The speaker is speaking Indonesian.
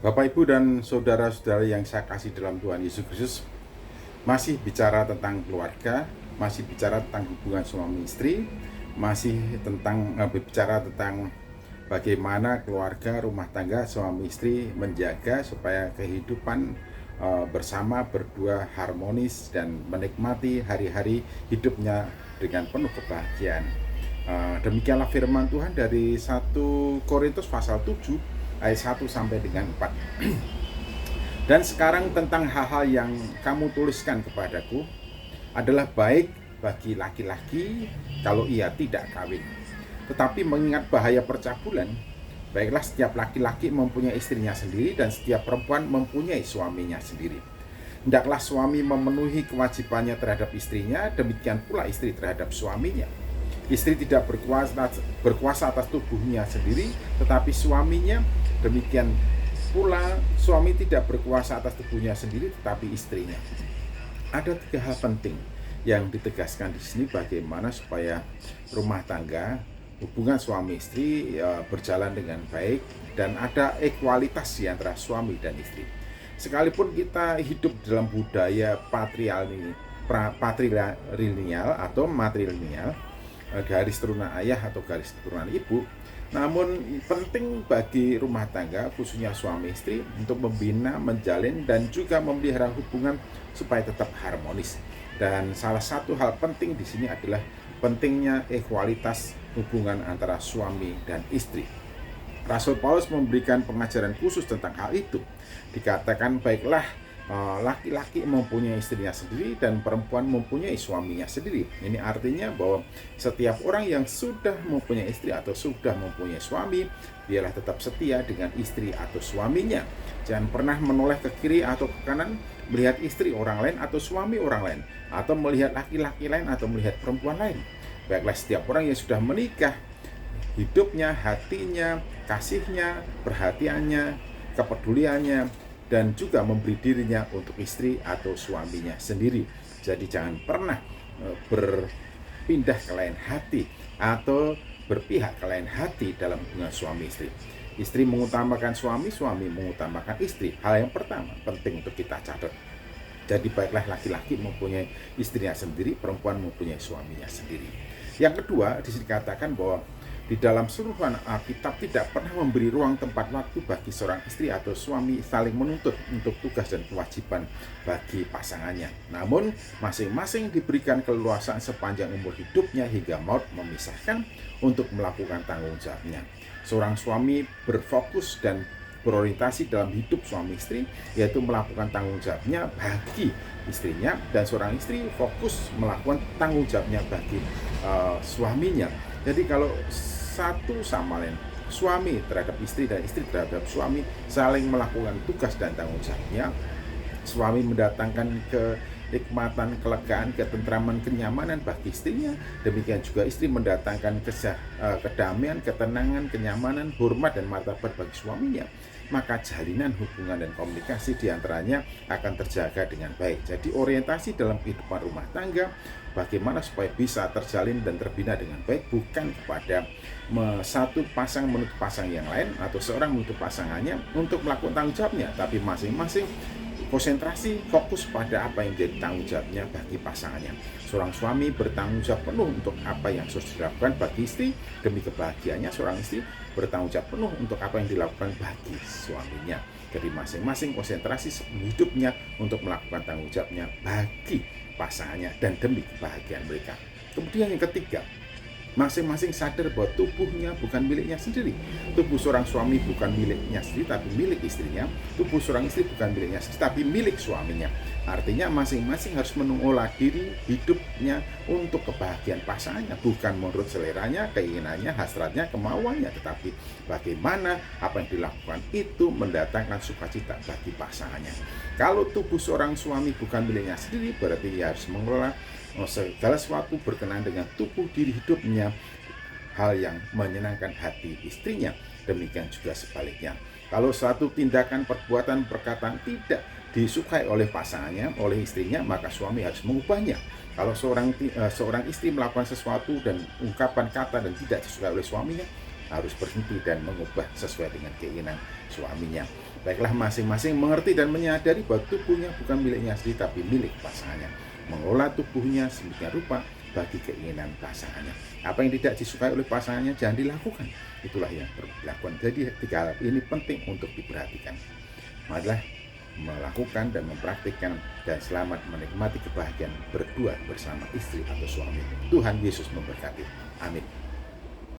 Bapak, Ibu, dan saudara-saudara yang saya kasih dalam Tuhan Yesus Kristus, masih bicara tentang keluarga, masih bicara tentang hubungan suami istri, masih berbicara tentang bagaimana keluarga, rumah tangga, suami istri menjaga supaya kehidupan bersama berdua harmonis dan menikmati hari-hari hidupnya dengan penuh kebahagiaan. Demikianlah firman Tuhan dari 1 Korintus pasal 7 ayat 1 sampai dengan 4. Dan sekarang tentang hal-hal yang kamu tuliskan kepadaku adalah baik bagi laki-laki kalau ia tidak kawin. Tetapi mengingat bahaya percabulan, baiklah setiap laki-laki mempunyai istrinya sendiri dan setiap perempuan mempunyai suaminya sendiri. Hendaklah suami memenuhi kewajibannya terhadap istrinya, demikian pula istri terhadap suaminya. Istri tidak berkuasa atas tubuhnya sendiri, tetapi suaminya. Demikian pula suami tidak berkuasa atas tubuhnya sendiri, tetapi istrinya. Ada 3 hal penting yang ditegaskan di sini bagaimana supaya rumah tangga, hubungan suami istri berjalan dengan baik dan ada ekualitas di antara suami dan istri. Sekalipun kita hidup dalam budaya patrilineal atau matrilineal, garis turunan ayah atau garis turunan ibu, namun penting bagi rumah tangga khususnya suami istri untuk membina, menjalin dan juga memelihara hubungan supaya tetap harmonis. Dan salah satu hal penting di sini adalah pentingnya ekualitas hubungan antara suami dan istri. Rasul Paulus memberikan pengajaran khusus tentang hal itu. Dikatakan baiklah laki-laki mempunyai istrinya sendiri dan perempuan mempunyai suaminya sendiri. Ini artinya bahwa setiap orang yang sudah mempunyai istri atau sudah mempunyai suami, biarlah tetap setia dengan istri atau suaminya. Jangan pernah menoleh ke kiri atau ke kanan melihat istri orang lain atau suami orang lain, atau melihat laki-laki lain atau melihat perempuan lain. Baiklah setiap orang yang sudah menikah, hidupnya, hatinya, kasihnya, perhatiannya, kepeduliannya, dan juga memberi dirinya untuk istri atau suaminya sendiri. Jadi jangan pernah berpindah ke lain hati atau berpihak ke lain hati dalam hubungan suami istri. Istri mengutamakan suami, suami mengutamakan istri. Hal yang pertama penting untuk kita catat. Jadi baiklah laki-laki mempunyai istrinya sendiri, perempuan mempunyai suaminya sendiri. Yang kedua, dikatakan bahwa di dalam seluruh Alkitab tidak pernah memberi ruang tempat waktu bagi seorang istri atau suami saling menuntut untuk tugas dan kewajiban bagi pasangannya. Namun, masing-masing diberikan keleluasaan sepanjang umur hidupnya hingga maut memisahkan untuk melakukan tanggung jawabnya. Seorang suami berfokus dan berorientasi dalam hidup suami istri, yaitu melakukan tanggung jawabnya bagi istrinya, dan seorang istri fokus melakukan tanggung jawabnya bagi suaminya. Jadi kalau satu sama lain, suami terhadap istri dan istri terhadap suami saling melakukan tugas dan tanggung jawabnya, suami mendatangkan kenikmatan, kelegaan, ketentraman, kenyamanan bagi istrinya, demikian juga istri mendatangkan kedamaian, ketenangan, kenyamanan, hormat dan martabat bagi suaminya, maka jalinan hubungan dan komunikasi diantaranya akan terjaga dengan baik. Jadi orientasi dalam kehidupan rumah tangga bagaimana supaya bisa terjalin dan terbina dengan baik, bukan kepada satu pasang menuntut pasang yang lain atau seorang menuntut pasangannya untuk melakukan tanggung jawabnya, tapi masing-masing konsentrasi fokus pada apa yang jadi tanggung jawabnya bagi pasangannya. Seorang suami bertanggung jawab penuh untuk apa yang harus dilakukan bagi istri demi kebahagiaannya. Seorang istri bertanggung jawab penuh untuk apa yang dilakukan bagi suaminya. Jadi masing-masing konsentrasi hidupnya untuk melakukan tanggung jawabnya bagi pasangannya dan demi kebahagiaan mereka. Kemudian yang ketiga, masing-masing sadar bahwa tubuhnya bukan miliknya sendiri. Tubuh seorang suami bukan miliknya sendiri, tapi milik istrinya. Tubuh seorang istri bukan miliknya sendiri, tapi milik suaminya. Artinya masing-masing harus mengolah diri hidupnya untuk kebahagiaan pasangannya, bukan menurut seleranya, keinginannya, hasratnya, kemauannya, tetapi bagaimana apa yang dilakukan itu mendatangkan sukacita bagi pasangannya. Kalau tubuh seorang suami bukan miliknya sendiri, berarti ia harus mengelola segala sesuatu berkenaan dengan tubuh diri hidupnya, hal yang menyenangkan hati istrinya. Demikian juga sebaliknya. Kalau suatu tindakan, perbuatan, perkataan tidak disukai oleh pasangannya, oleh istrinya, maka suami harus mengubahnya. Kalau seorang istri melakukan sesuatu dan ungkapan kata dan tidak disukai oleh suaminya, harus berhenti dan mengubah sesuai dengan keinginan suaminya. Baiklah masing-masing mengerti dan menyadari bahwa tubuhnya bukan miliknya sendiri tapi milik pasangannya. Mengelola tubuhnya sedemikian rupa bagi keinginan pasangannya. Apa yang tidak disukai oleh pasangannya jangan dilakukan. Itulah yang perlu dilakukan. Jadi tiga hal ini penting untuk diperhatikan. Marilah melakukan dan mempraktikkan dan selamat menikmati kebahagiaan berdua bersama istri atau suami. Tuhan Yesus memberkati. Amin.